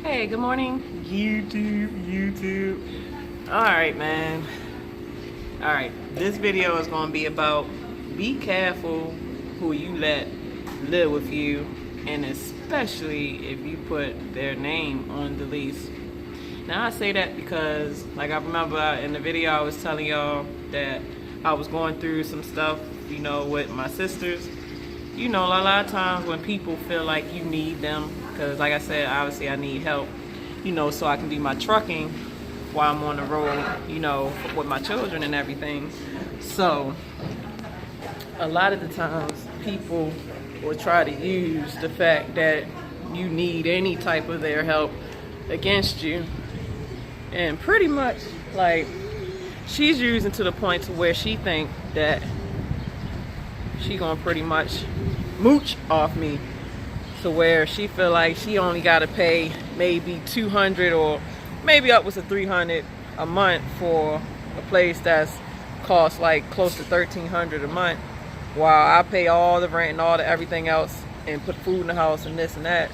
Hey, good morning, YouTube. Alright, man. Alright, this video is going to be about be careful who you let live with you, and especially if you put their name on the lease. Now, I say that because, like, I remember in the video I was telling y'all that I was going through some stuff, you know, with my sisters. You know, a lot of times when people feel like you need them, because like I said, obviously I need help, you know, so I can do my trucking while I'm on the road, you know, with my children and everything. So a lot of the times people will try to use the fact that you need any type of their help against you. And pretty much, like, she's using to the point to where she think that she gonna pretty much mooch off me, to where she feel like she only gotta pay maybe $200 or maybe upwards of $300 a month for a place that's cost like close to $1,300 a month, while I pay all the rent and all the everything else and put food in the house and this and that.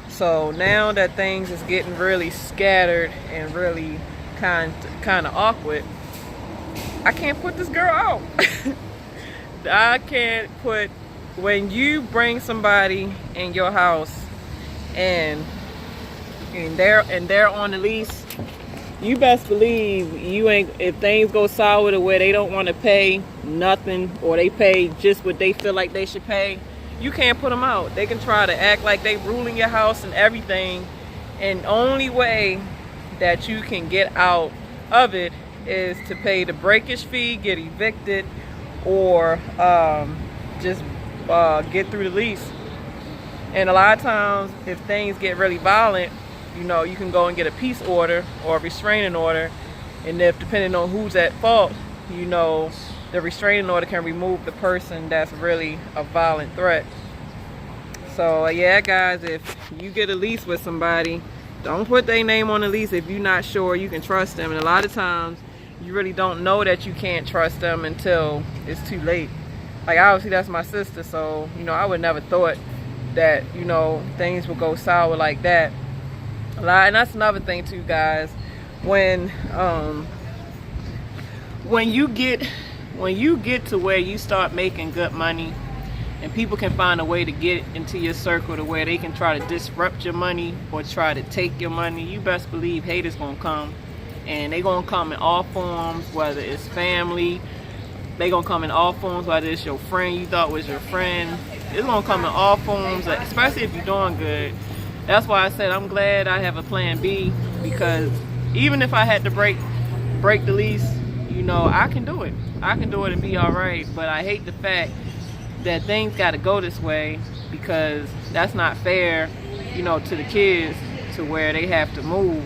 So now that things is getting really scattered and really kind of awkward, I can't put this girl out. I can't put, when you bring somebody in your house and they're on the lease, you best believe you ain't, if things go sour to where they don't want to pay nothing, or they pay just what they feel like they should pay, you can't put them out. They can try to act like they ruling your house and everything, and only way that you can get out of it is to pay the breakage fee, get evicted, or just get through the lease. And a lot of times, if things get really violent, you know, you can go and get a peace order or a restraining order, and if, depending on who's at fault, you know, the restraining order can remove the person that's really a violent threat. So yeah, guys, if you get a lease with somebody, don't put their name on the lease if you're not sure you can trust them. And a lot of times you really don't know that you can't trust them until it's too late. Like, obviously that's my sister, so, you know, I would never thought that, you know, things would go sour like that. And that's another thing too, guys. When you get to where you start making good money, and people can find a way to get into your circle to where they can try to disrupt your money or try to take your money, you best believe haters gonna come. And they gonna come in all forms, whether it's family, they gonna come in all forms, whether it's your friend you thought was your friend. It's gonna come in all forms, especially if you're doing good. That's why I said I'm glad I have a plan B, because even if I had to break the lease, you know, I can do it. I can do it and be all right. But I hate the fact that things got to go this way, because that's not fair, you know, to the kids, to where they have to move.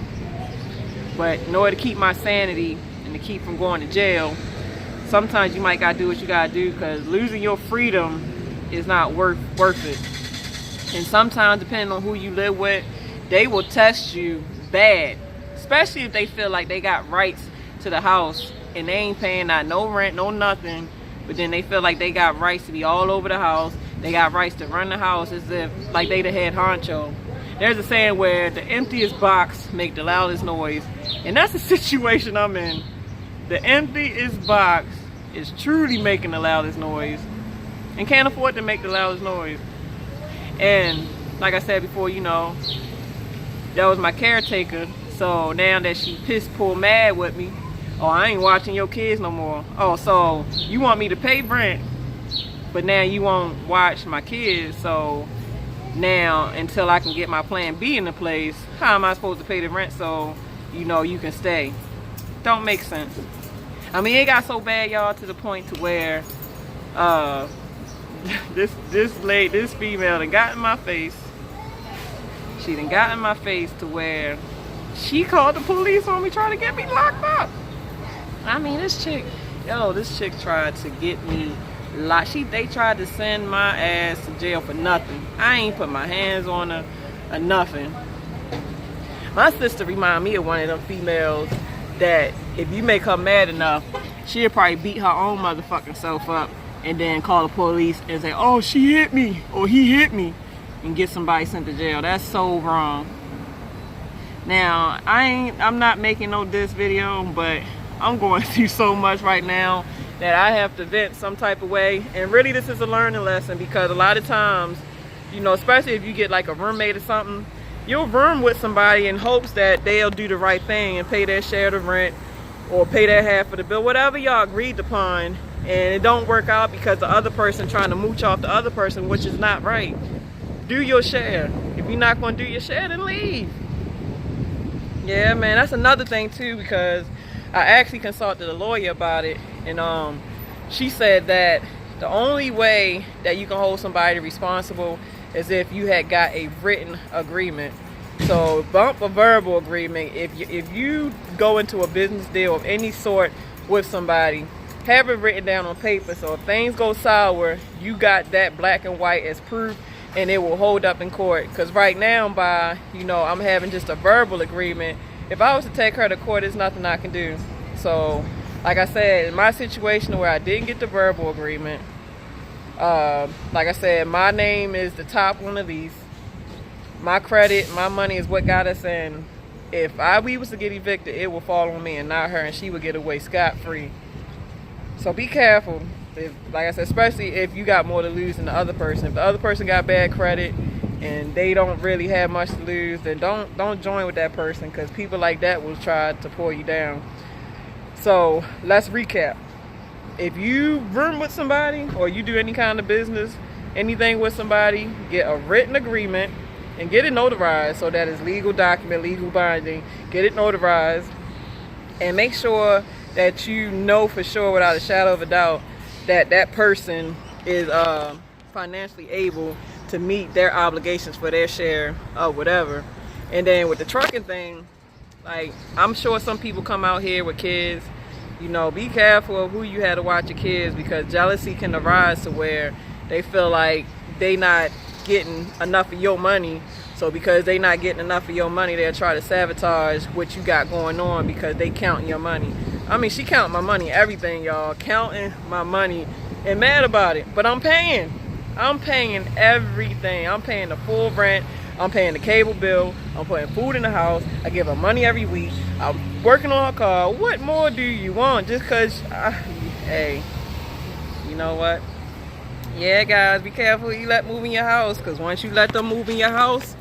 But in order to keep my sanity and to keep from going to jail, sometimes you might gotta do what you gotta do, because losing your freedom is not worth it. And sometimes, depending on who you live with, they will test you bad, especially if they feel like they got rights to the house and they ain't paying out no rent, no nothing, but then they feel like they got rights to be all over the house. They got rights to run the house as if like they the head honcho. There's a saying where the emptiest box make the loudest noise, and that's the situation I'm in. The emptiest box is truly making the loudest noise and can't afford to make the loudest noise. And like I said before, you know, that was my caretaker. So now that she pissed poor mad with me, oh, I ain't watching your kids no more. Oh, so you want me to pay rent, but now you won't watch my kids. So now, until I can get my plan B into place, how am I supposed to pay the rent so, you know, you can stay? Don't make sense. I mean, it got so bad, y'all, to the point to where this female done got in my face. She done got in my face to where she called the police on me trying to get me locked up. I mean, this chick tried to get me locked. They tried to send my ass to jail for nothing. I ain't put my hands on her or nothing. My sister remind me of one of them females that if you make her mad enough, she'll probably beat her own motherfucking self up and then call the police and say, oh, she hit me or he hit me, and get somebody sent to jail. That's so wrong. Now, I'm not making no diss video, but I'm going through so much right now that I have to vent some type of way. And really, this is a learning lesson, because a lot of times, you know, especially if you get like a roommate or something, you'll room with somebody in hopes that they'll do the right thing and pay their share of the rent or pay their half of the bill, whatever y'all agreed upon, and it don't work out because the other person trying to mooch off the other person, which is not right. Do your share. If you're not going to do your share, then leave. Yeah, man, that's another thing too, because I actually consulted a lawyer about it, and she said that the only way that you can hold somebody responsible is if you had got a written agreement. So bump a verbal agreement. If you go into a business deal of any sort with somebody, have it written down on paper, so if things go sour, you got that black and white as proof, and it will hold up in court. Because right now, by, you know, I'm having just a verbal agreement, if I was to take her to court, there's nothing I can do. So like I said, in my situation where I didn't get the verbal agreement, like I said, my name is the top one of these. My credit, my money is what got us in. If we was to get evicted, it will fall on me and not her, and she would get away scot-free. So be careful. If, like I said, especially if you got more to lose than the other person. If the other person got bad credit and they don't really have much to lose, then don't join with that person, because people like that will try to pull you down. So let's recap. If you room with somebody, or you do any kind of business, anything with somebody, get a written agreement and get it notarized so that it's legal document, legal binding. Get it notarized, and make sure that you know for sure, without a shadow of a doubt, that that person is financially able to meet their obligations for their share of whatever. And then with the trucking thing, like, I'm sure some people come out here with kids. You know, be careful of who you had to watch your kids, because jealousy can arise to where they feel like they not getting enough of your money. So because they not getting enough of your money, they'll try to sabotage what you got going on, because they counting your money. I mean, she counting my money, everything, y'all. Counting my money and mad about it. But I'm paying. I'm paying everything. I'm paying the full rent. I'm paying the cable bill. I'm putting food in the house. I give her money every week. I'm working on her car. What more do you want? Just because, hey, you know what? Yeah, guys, be careful who you let move in your house, because once you let them move in your house,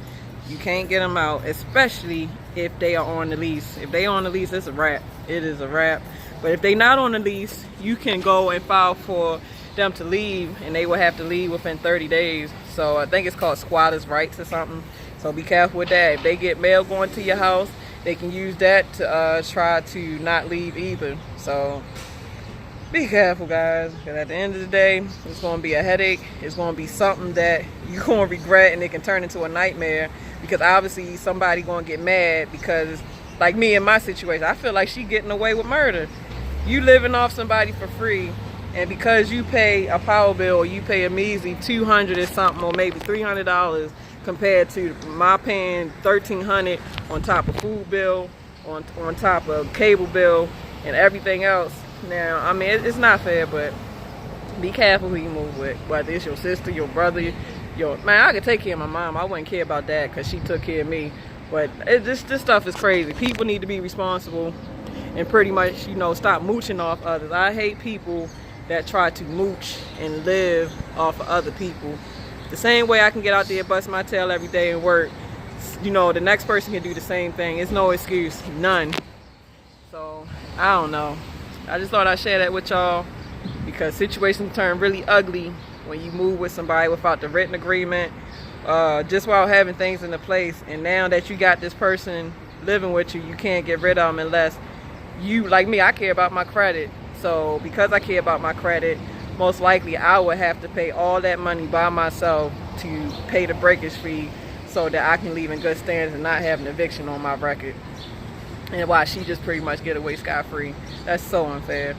you can't get them out, especially if they are on the lease. If they on the lease, it's a wrap. It is a wrap. But if they not on the lease, you can go and file for them to leave, and they will have to leave within 30 days. So I think it's called squatters' rights or something. So be careful with that. If they get mail going to your house, they can use that to try to not leave either. So be careful, guys, because at the end of the day, it's going to be a headache. It's going to be something that you're going to regret, and it can turn into a nightmare, because obviously somebody going to get mad, because like me in my situation, I feel like she getting away with murder. You living off somebody for free, and because you pay a power bill, or you pay a measly $200 or something, or maybe $300, compared to my paying $1,300 on top of food bill, on top of cable bill, and everything else. Now, I mean, it's not fair, but be careful who you move with. Whether it's your sister, your brother, man, I could take care of my mom. I wouldn't care about that, because she took care of me. But this stuff is crazy. People need to be responsible and pretty much, you know, stop mooching off others. I hate people that try to mooch and live off of other people. The same way I can get out there, bust my tail every day and work, you know, the next person can do the same thing. It's no excuse, none. So, I don't know. I just thought I'd share that with y'all, because situations turn really ugly when you move with somebody without the written agreement, just while having things in the place. And now that you got this person living with you, you can't get rid of them unless you, like me, I care about my credit. So because I care about my credit, most likely I would have to pay all that money by myself to pay the breakage fee, so that I can leave in good standards and not have an eviction on my record. And why she just pretty much get away scot-free. That's so unfair.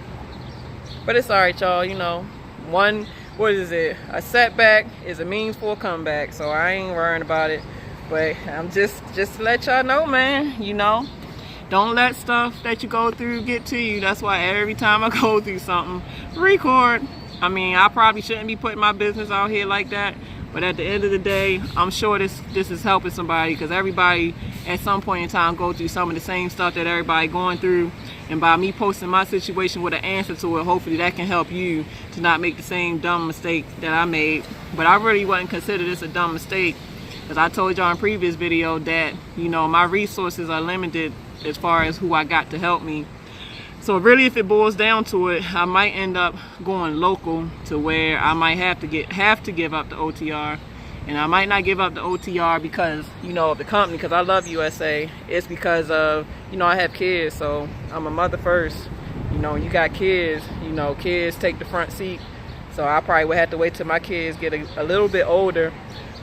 But it's alright, y'all. You know, a setback is a means for a comeback. So I ain't worrying about it. But I'm just to let y'all know, man, you know, don't let stuff that you go through get to you. That's why every time I go through something, record. I mean, I probably shouldn't be putting my business out here like that, But at the end of the day, I'm sure this is helping somebody, because everybody at some point in time go through some of the same stuff that everybody going through. And by me posting my situation with an answer to it, hopefully that can help you to not make the same dumb mistake that I made. But I really wouldn't consider this a dumb mistake, because I told y'all in previous video that, you know, my resources are limited as far as who I got to help me. So really, if it boils down to it, I might end up going local, to where I might have to give up the OTR. And I might not give up the OTR because, you know, of the company, because I love USA. It's because of, you know, I have kids, so I'm a mother first. You know, you got kids, you know, kids take the front seat. So I probably would have to wait till my kids get a little bit older.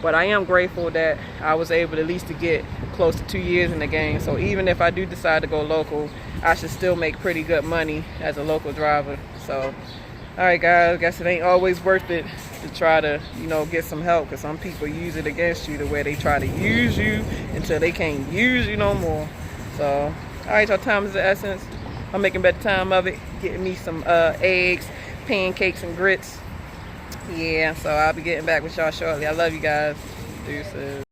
But I am grateful that I was able at least to get close to 2 years in the game. So even if I do decide to go local, I should still make pretty good money as a local driver. So, all right, guys, I guess it ain't always worth it to try to, you know, get some help, because some people use it against you, to where they try to use you until they can't use you no more. So, all right, y'all, time is the essence. I'm making better time of it, getting me some eggs, pancakes, and grits. Yeah, so I'll be getting back with y'all shortly. I love you guys. Deuces.